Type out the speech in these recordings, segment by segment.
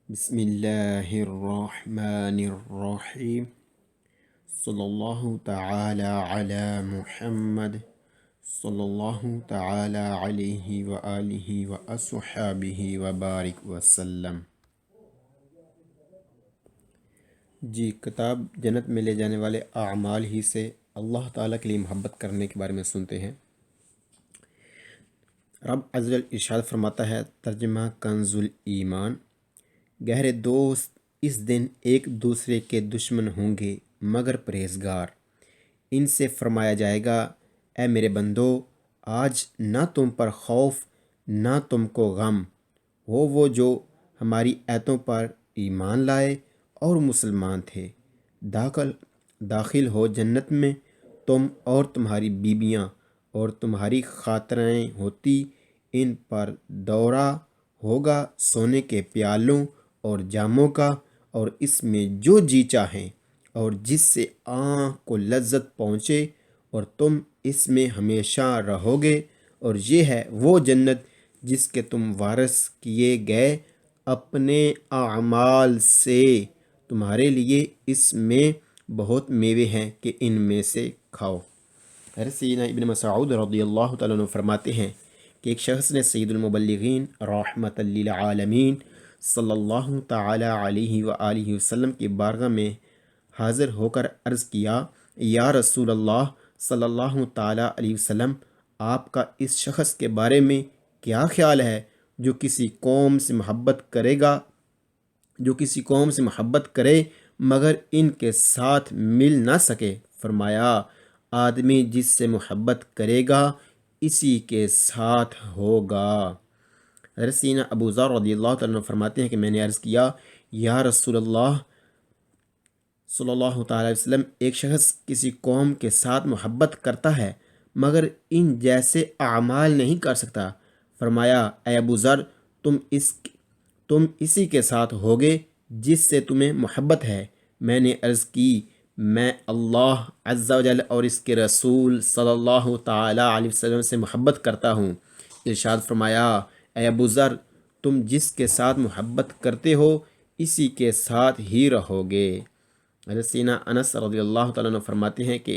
بسم اللہ الرحمن الرحیم صلی اللہ تعالی علی محمد صلی اللہ تعالی علیہ وآلہ وأصحابہ وبارک وسلم۔ جی، کتاب جنت میں لے جانے والے اعمال ہی سے اللہ تعالیٰ کے لیے محبت کرنے کے بارے میں سنتے ہیں۔ رب عز و جل ارشاد فرماتا ہے، ترجمہ کنز الایمان: گہرے دوست اس دن ایک دوسرے کے دشمن ہوں گے مگر پرہیزگار۔ ان سے فرمایا جائے گا، اے میرے بندو، آج نہ تم پر خوف نہ تم کو غم ہو، وہ جو ہماری آیتوں پر ایمان لائے اور مسلمان تھے۔ داخل ہو جنت میں، تم اور تمہاری بیویاں اور تمہاری خاطریں ہوتی، ان پر دورہ ہوگا سونے کے پیالوں اور جاموں کا، اور اس میں جو جی چاہیں اور جس سے آنکھ کو لذت پہنچے، اور تم اس میں ہمیشہ رہو گے، اور یہ ہے وہ جنت جس کے تم وارث کیے گئے اپنے اعمال سے۔ تمہارے لیے اس میں بہت میوے ہیں کہ ان میں سے کھاؤ۔ حضرت سیدنا ابن مسعود رضی اللہ تعالیٰ عنہ فرماتے ہیں کہ ایک شخص نے سید المبلغین رحمۃ للعالمین صلی اللہ تعالی علیہ وآلہ وسلم کی بارگاہ میں حاضر ہو کر عرض کیا، یا رسول اللہ صلی اللہ تعالی علیہ وسلم، آپ کا اس شخص کے بارے میں کیا خیال ہے جو کسی قوم سے محبت کرے مگر ان کے ساتھ مل نہ سکے؟ فرمایا، آدمی جس سے محبت کرے گا اسی کے ساتھ ہوگا۔ حضرت سیدنا ابو ذر رضی اللہ تعالیٰ عنہ فرماتے ہیں کہ میں نے عرض کیا، یا رسول اللہ صلی اللہ تعالیٰ علیہ وسلم، ایک شخص کسی قوم کے ساتھ محبت کرتا ہے مگر ان جیسے اعمال نہیں کر سکتا۔ فرمایا، اے ابو ذر، تم اسی کے ساتھ ہوگے جس سے تمہیں محبت ہے۔ میں نے عرض کی، میں اللہ عز و جل اور اس کے رسول صلی اللہ تعالیٰ علیہ وسلم سے محبت کرتا ہوں۔ ارشاد فرمایا، اے ابو ذر، تم جس کے ساتھ محبت کرتے ہو اسی کے ساتھ ہی رہو گے۔ حضرت سیدنا انس رضی اللہ تعالیٰ عنہ فرماتے ہیں کہ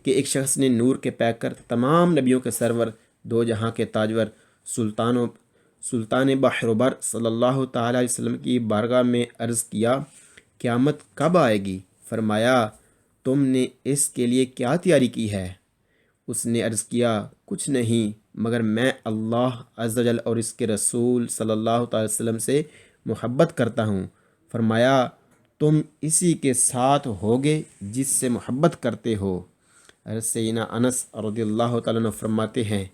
ایک شخص نے نور کے پیکر، تمام نبیوں کے سرور، دو جہاں کے تاجور، سلطان بحر بر صلی اللہ تعالیٰ علیہ وسلم کی بارگاہ میں عرض کیا، قیامت کب آئے گی؟ فرمایا، تم نے اس کے لیے کیا تیاری کی ہے؟ اس نے عرض کیا، کچھ نہیں مگر میں اللہ عز و جل اور اس کے رسول صلی اللہ تعالی وسلم سے محبت کرتا ہوں۔ فرمایا، تم اسی کے ساتھ ہوگے جس سے محبت کرتے ہو۔ حضرت سیدنا انس رضی اللہ تعالیٰ عنہ فرماتے ہیں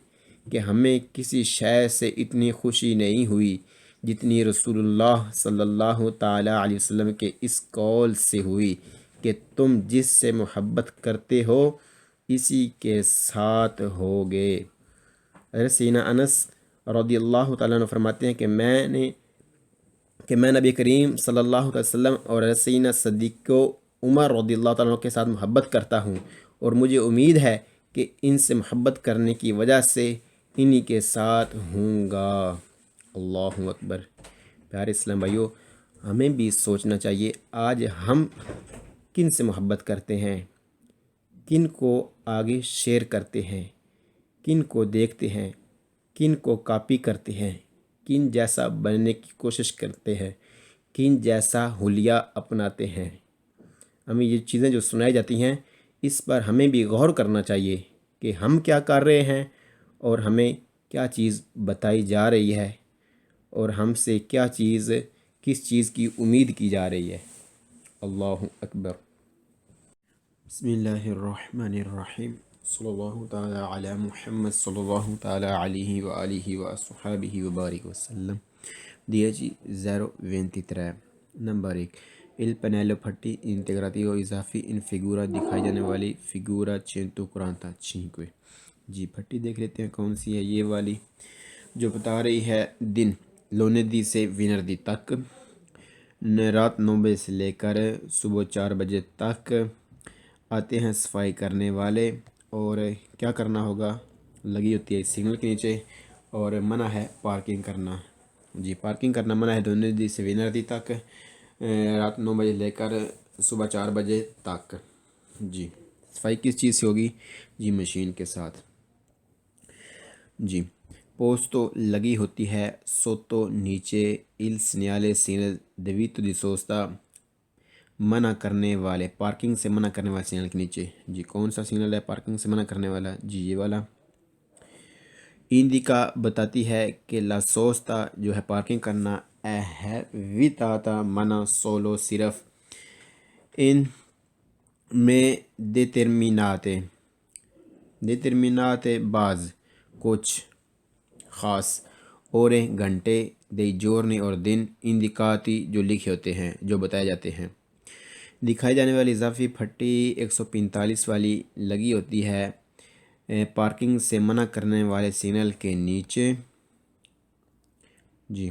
کہ ہمیں کسی شے سے اتنی خوشی نہیں ہوئی جتنی رسول اللہ صلی اللہ تعالیٰ علیہ وسلم کے اس قول سے ہوئی کہ تم جس سے محبت کرتے ہو اسی کے ساتھ ہوگے۔ حضرت سیدنا انس رضی اللہ تعالیٰ عنہ فرماتے ہیں کہ میں نبی کریم صلی اللہ علیہ وسلم اور حضرت سیدنا صدیق عمر رضی اللہ تعالیٰ عنہ کے ساتھ محبت کرتا ہوں، اور مجھے امید ہے کہ ان سے محبت کرنے کی وجہ سے انہی کے ساتھ ہوں گا۔ اللہ اکبر۔ پیارے اسلام بھائیو، ہمیں بھی سوچنا چاہیے آج ہم کن سے محبت کرتے ہیں، کن کو آگے شیئر کرتے ہیں، کن کو دیکھتے ہیں، کن کو کاپی کرتے ہیں، کن جیسا بننے کی کوشش کرتے ہیں، کن جیسا حلیہ اپناتے ہیں۔ ہمیں یہ چیزیں جو سنائی جاتی ہیں اس پر ہمیں بھی غور کرنا چاہیے کہ ہم کیا کر رہے ہیں اور ہمیں کیا چیز بتائی جا رہی ہے، اور ہم سے کس چیز کی امید کی جا رہی ہے۔ اللہ اکبر۔ بسم اللہ الرحمن الرحیم، صلی اللہ تعالی علی محمد صلی اللہ تعالی علیہ وآلہ وصحبہ وبارک وسلم۔ 1023 number 1، il pannello parti integrativo اضافی ان فگورا دکھائی جانے والی فگورا 145۔ جی، پھٹی دیکھ لیتے ہیں کون سی ہے۔ یہ والی جو بتا رہی ہے دن لونیدی سے وینردی تک، رات 9 بجے سے لے کر صبح 4 بجے تک آتے ہیں صفائی کرنے والے، اور کیا کرنا ہوگا، لگی ہوتی ہے سگنل کے نیچے، اور منع ہے پارکنگ کرنا۔ جی پارکنگ کرنا منع ہے دونوں دی سے وینردی تک، رات 9 بجے لے کر صبح 4 بجے تک۔ جی صفائی کس چیز سے ہوگی؟ جی مشین کے ساتھ۔ جی پوستو لگی ہوتی ہے sotto نیچے il segnale signal diritto di sosta منع کرنے والے، پارکنگ سے منع کرنے والے سگنل کے نیچے۔ جی کون سا سگنل ہے پارکنگ سے منع کرنے والا؟ جی یہ والا۔ انڈیکا بتاتی ہے کہ لا سوستا جو ہے پارکنگ کرنا ہے ویتاتا منع سولو صرف ان میں determinate بعض کچھ خاص اورے گھنٹے دei giorni اور دن indicati جو لکھے ہوتے ہیں، جو بتائے جاتے ہیں۔ دکھائی جانے والی اضافی پھٹی 145 والی لگی ہوتی ہے پارکنگ سے منع کرنے والے سگنل کے نیچے، جی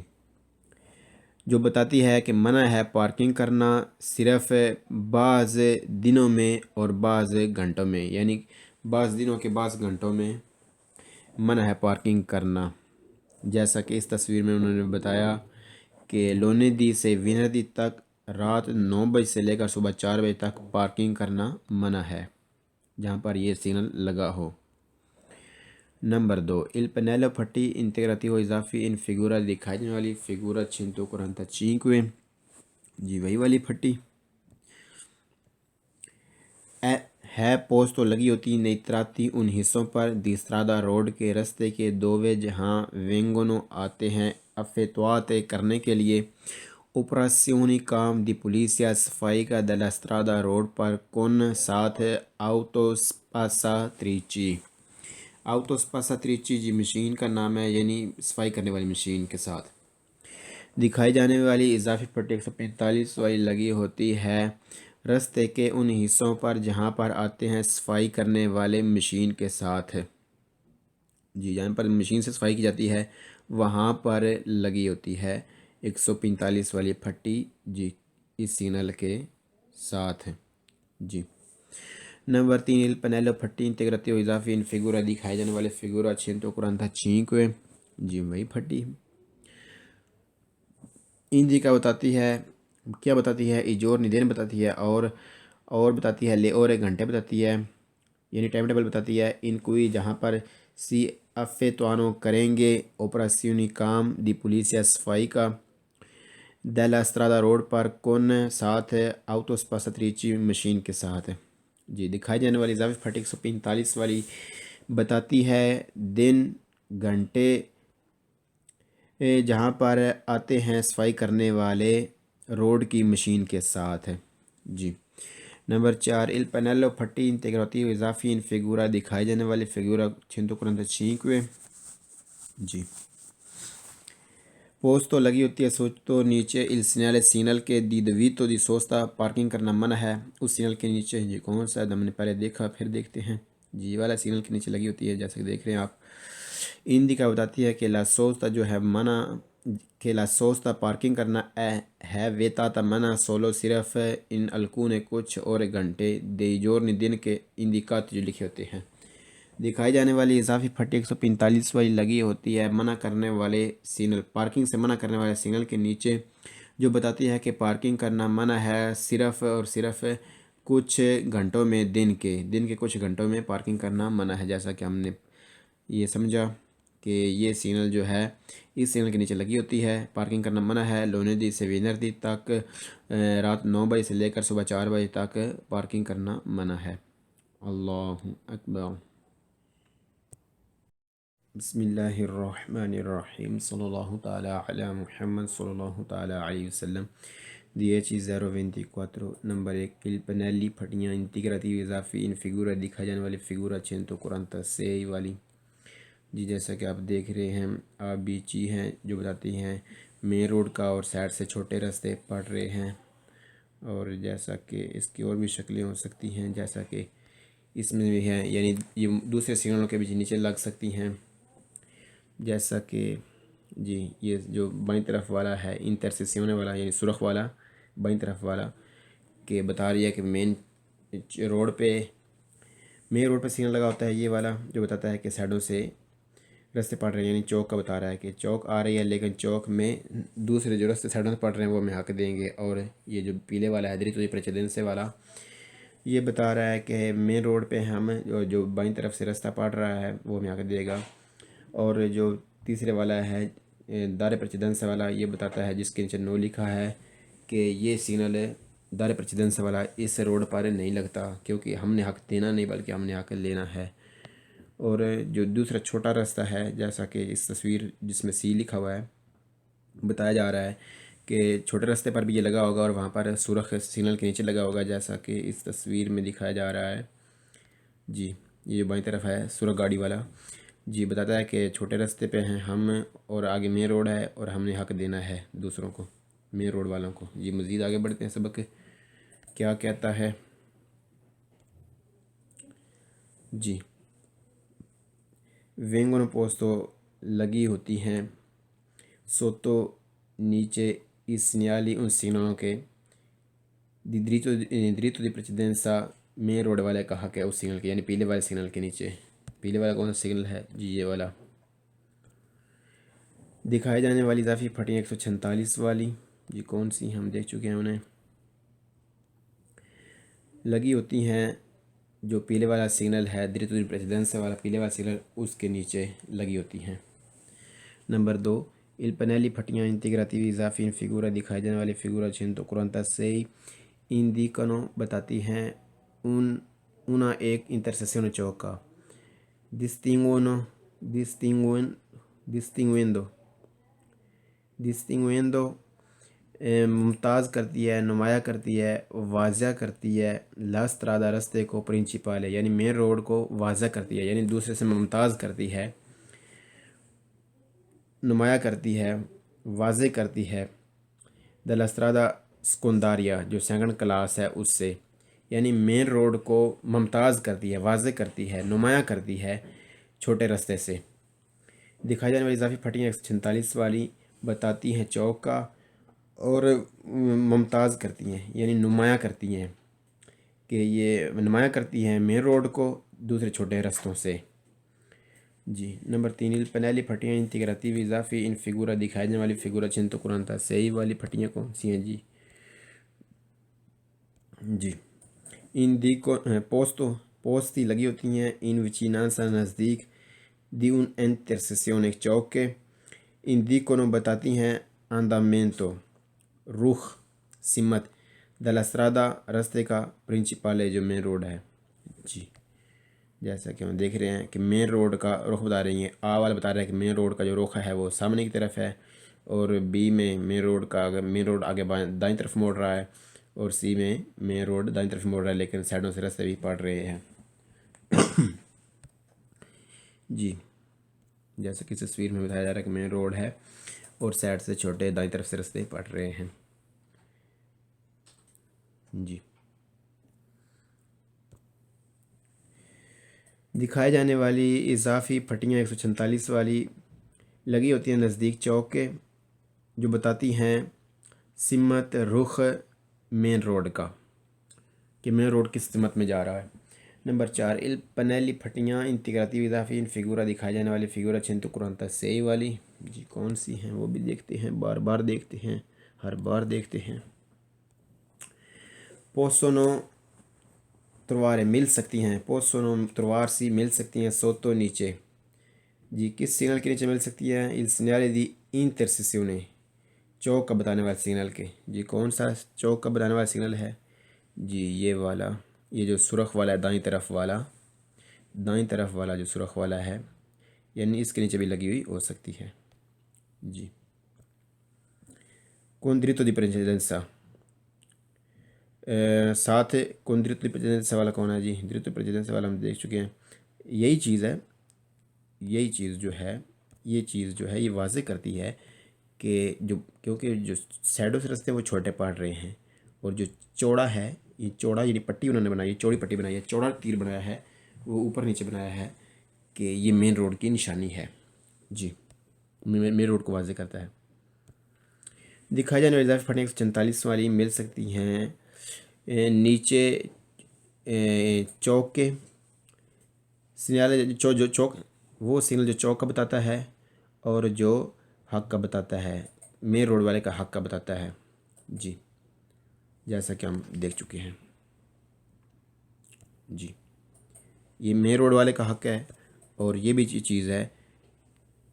جو بتاتی ہے کہ منع ہے پارکنگ کرنا صرف بعض دنوں میں اور بعض گھنٹوں میں، یعنی بعض دنوں کے بعض گھنٹوں میں منع ہے پارکنگ کرنا۔ جیسا کہ اس تصویر میں انہوں نے بتایا کہ لونیدی سے وینردی تک رات 9 بجے سے لے کر صبح 4 بجے تک پارکنگ کرنا منع ہے جہاں پر یہ سگنل لگا ہو۔ نمبر 2 il pannello پھٹی integrativo اضافی ان فگورا دکھائی جانے والی فگورا 145 جی وہی والی پھٹی ہے پوسٹو لگی ہوتی نہیں تراتی ان حصوں پر دی strada روڈ کے رستے کے دووے جہاں وینگونو آتے ہیں افیتوات کرنے کے لیے اوپراسیونی کام دی پولیسیا صفائی کا della strada روڈ پر کون ساتھ آؤتوسپاساتریچی جی مشین کا نام ہے، یعنی صفائی کرنے والی مشین کے ساتھ۔ دکھائی جانے والی اضافی پھٹی 145 والی لگی ہوتی ہے رستے کے ان حصوں پر جہاں پر آتے ہیں صفائی کرنے والے مشین کے ساتھ، جی جہاں پر مشین سے صفائی کی جاتی ہے وہاں پر لگی ہوتی ہے 145 والی پھٹی، جی اس سگنل کے ساتھ۔ جی نمبر 3 il pannello پھٹی integrativo اضافی ان فگورا دکھائے جانے والے فگورا 145 جی وہی پھٹی۔ انجی کا بتاتی ہے، کیا بتاتی ہے؟ ایجور دن بتاتی ہے اور بتاتی ہے لے اور گھنٹے بتاتی ہے، یعنی ٹائم ٹیبل بتاتی ہے ان کوئی جہاں پر سی افیتوانو کریں گے اوپراسیونی کام دی پولیسیا صفائی کا della strada روڈ پر کون ساتھ آؤتوسپاساتریچی مشین کے ساتھ۔ جی دکھائی جانے والی اضافی پھٹی 145 والی بتاتی ہے دن گھنٹے جہاں پر آتے ہیں صفائی کرنے والے روڈ کی مشین کے ساتھ۔ جی نمبر 4 il pannello پھٹی integrativo اضافی ان فگورا دکھائی جانے والے فگورا 145 جی پوسٹو لگی ہوتی ہے سوچتو نیچے il segnale سگنل کے دی دویتو دی سوستا پارکنگ کرنا منع ہے اس سگنل کے نیچے۔ جی کون سا ہم نے پہلے دیکھا پھر دیکھتے ہیں، جی والا سگنل کے نیچے لگی ہوتی ہے جیسے کہ دیکھ رہے ہیں آپ۔ انڈیکا بتاتی ہے کہ لا سوستا جو ہے منع، کہ لا سوستا پارکنگ کرنا ہے ویتاتا منع سولو صرف ان الکونے کچھ اور گھنٹے دei giorni دن کے اندیکات جو لکھے ہوتے ہیں۔ دکھائی جانے والی اضافی پھٹی 145 والی لگی ہوتی ہے منع کرنے والے سگنل، پارکنگ سے منع کرنے والے سگنل کے نیچے، جو بتاتی ہے کہ پارکنگ کرنا منع ہے صرف اور صرف کچھ گھنٹوں میں، دن کے کچھ گھنٹوں میں پارکنگ کرنا منع ہے۔ جیسا کہ ہم نے یہ سمجھا کہ یہ سگنل جو ہے اس سگنل کے نیچے لگی ہوتی ہے، پارکنگ کرنا منع ہے لونیدی سے وینردی تک رات 9 بجے سے لے کر صبح 4 بجے تک پارکنگ کرنا منع ہے۔ اللہ اکبر۔ بسم اللہ الرحمن الرحیم صلی اللہ تعالی علی محمد صلی اللہ تعالی علیہ وسلم۔ 10.024 نمبر 1 il pannelli پھٹیاں integrativi اضافی ان فگورا دکھائی جانے والی فگورا 146 والی، جی جیسا کہ آپ دیکھ رہے ہیں آپ بیچی ہیں جو بتاتی ہیں مین روڈ کا اور سائڈ سے چھوٹے راستے پڑ رہے ہیں، اور جیسا کہ اس کی اور بھی شکلیں ہو سکتی ہیں جیسا کہ اس میں بھی ہے، یعنی یہ دوسرے سگنلوں کے بھی نیچے لگ سکتی ہیں، جیسا کہ جی یہ جو بائیں طرف والا ہے انٹرسیسیونے والا یعنی سرخ والا بائیں طرف والا کہ بتا رہی ہے کہ مین روڈ پہ سگنل لگا ہوتا ہے، یہ والا جو بتاتا ہے کہ سائڈوں سے رستے پڑ رہے ہیں، یعنی چوک کا بتا رہا ہے کہ چوک آ رہی ہے لیکن چوک میں دوسرے جو رستے سائڈوں سے پڑ رہے ہیں وہ ہمیں حق دیں گے۔ اور یہ جو پیلے والا ہے دریتو دی پریچیدنسے والا، یہ بتا رہا ہے کہ مین روڈ پہ ہم جو بائیں طرف سے رستہ پڑ رہا ہے وہ ہمیں حق دے گا۔ اور جو تیسرے والا ہے دار پریچیدنسے والا، یہ بتاتا ہے جس کے نیچے نو لکھا ہے کہ یہ سگنل دار پریچیدنسے والا اس روڈ پر نہیں لگتا، کیونکہ ہم نے حق دینا نہیں بلکہ ہم نے حق لینا ہے۔ اور جو دوسرا چھوٹا راستہ ہے، جیسا کہ اس تصویر جس میں سی لکھا ہوا ہے، بتایا جا رہا ہے کہ چھوٹے راستے پر بھی یہ لگا ہوگا اور وہاں پر سرخ سگنل کے نیچے لگا ہوگا، جیسا کہ اس تصویر میں دکھایا جا رہا ہے۔ جی، یہ جو بائیں طرف ہے سرخ گاڑی والا، جی بتاتا ہے کہ چھوٹے راستے پہ ہیں ہم اور آگے مین روڈ ہے اور ہم نے حق دینا ہے دوسروں کو، مین روڈ والوں کو۔ جی مزید آگے بڑھتے ہیں، سبق کیا کہتا ہے۔ جی، vengono posto لگی ہوتی ہیں sotto نیچے i segnali ان سگنلوں کے dritto di precedenza main road والے کا حق ہے اس سگنل کے، یعنی پیلے والے سگنل کے نیچے۔ پیلے والا کون سا سگنل ہے؟ جی یہ والا۔ دکھائے جانے والی اضافی پھٹیاں 146 والی، جی کون سی ہم دیکھ چکے ہیں انہیں۔ لگی ہوتی ہیں جو پیلے والا سگنل ہے dritto di precedenza والا پیلے والا سگنل، اس کے نیچے لگی ہوتی ہیں۔ نمبر 2، il pannelli پھٹیاں integrativi اضافی فگورا دکھائے جانے والی فگورا 146 indicano بتاتی ہیں una ایک intersezione چوک distinguendo ممتاز کرتی ہے، نمایاں کرتی ہے، واضح کرتی ہے la strada رستے کو پرنچپال ہے، یعنی مین روڈ کو واضح کرتی ہے، یعنی دوسرے سے ممتاز کرتی ہے، نمایاں کرتی ہے، واضح کرتی ہے della strada secondaria جو سیکنڈ کلاس ہے اس سے، یعنی مین روڈ کو ممتاز کرتی ہے، واضح کرتی ہے، نمایاں کرتی ہے چھوٹے رستے سے۔ دکھائی جانے والی اضافی پھٹیاں 146 والی بتاتی ہیں چوک کا اور ممتاز کرتی ہیں، یعنی نمایاں کرتی ہیں، کہ یہ نمایاں کرتی ہیں مین روڈ کو دوسرے چھوٹے رستوں سے۔ جی نمبر 3، il pannelli پھٹیاں integrativi اضافی ان فگورا دکھائی جانے والی فگورا 146 والی پھٹیاں کون سی ہیں؟ جی ان دی پوستی لگی ہوتی ہیں ان وچینانسا نزدیک دی ان انٹرسیسیون ایک چوک کے، ان دی کو بتاتی ہیں andamento رخ سمت della strada رستے کا پرنچپال جو مین روڈ ہے۔ جی جیسا کہ ہم دیکھ رہے ہیں کہ مین روڈ کا رخ بتا رہی ہیں، آ والا بتا رہا ہے کہ مین روڈ کا جو رخ ہے وہ سامنے کی طرف ہے، اور بی میں مین روڈ آگے دائیں طرف موڑ رہا ہے، اور سی میں مین روڈ دائیں طرف موڑ رہا ہے لیکن سائڈوں سے رستے بھی پڑ رہے ہیں۔ جی جیسا کہ تصویر میں بتایا جا رہا ہے کہ مین روڈ ہے اور سائڈ سے چھوٹے دائیں طرف سے رستے پڑ رہے ہیں۔ جی دکھائے جانے والی اضافی پھٹیاں 146 والی لگی ہوتی ہیں نزدیک چوک کے، جو بتاتی ہیں سمت رخ مین روڈ کا، کہ مین روڈ کس سمت میں جا رہا ہے۔ نمبر 4، il pannelli پھٹیاں integrativi اضافی ان فگورا دکھائے جانے والی فگورا 146 والی، جی کون سی ہیں وہ بھی دیکھتے ہیں، بار بار دیکھتے ہیں، ہر بار دیکھتے ہیں۔ possono ترواریں مل سکتی ہیں، possono تروار سی مل سکتی ہیں sotto نیچے، جی کس سگنل کے نیچے مل سکتی ہے؟ il segnale di intersezione چوک کا بتانے والا سگنل کے۔ جی کون سا چوک کا بتانے والا سگنل ہے؟ جی یہ والا، یہ جو سرخ والا ہے دائیں طرف والا جو سرخ والا ہے، یعنی اس کے نیچے بھی لگی ہوئی ہو سکتی ہے۔ جی con diritto di precedenza ساتھ con diritto di precedenza والا کون ہے؟ جی diritto di precedenza والا ہم دیکھ چکے ہیں، یہی چیز ہے، یہی چیز جو ہے یہ واضح کرتی ہے کہ کیونکہ جو سائڈوں سے رستے وہ چھوٹے پڑ رہے ہیں، اور جو چوڑا ہے، یہ چوڑا یعنی پٹی انہوں نے بنائی ہے، چوڑی پٹی بنائی ہے، چوڑا تیر بنایا ہے، وہ اوپر نیچے بنایا ہے کہ یہ مین روڈ کی نشانی ہے۔ جی مین روڈ کو واضح کرتا ہے۔ دکھائی جانے والی اضافی پھٹیاں 146 والی مل سکتی ہیں نیچے چوک کے، جو چوک وہ سگنل جو چوک کا بتاتا ہے اور جو حق کا بتاتا ہے، مین روڈ والے کا حق کا بتاتا ہے۔ جی جیسا کہ ہم دیکھ چکے ہیں۔ جی یہ مین روڈ والے کا حق ہے، اور یہ بھی چیز ہے،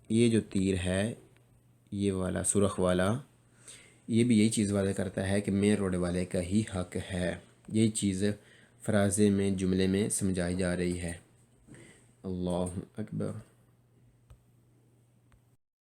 یہ جو تیر ہے یہ والا سرخ والا، یہ بھی یہی چیز واضح کرتا ہے کہ مین روڈ والے کا ہی حق ہے۔ یہی چیز فرازے میں، جملے میں سمجھائی جا رہی ہے۔ اللہ اکبر۔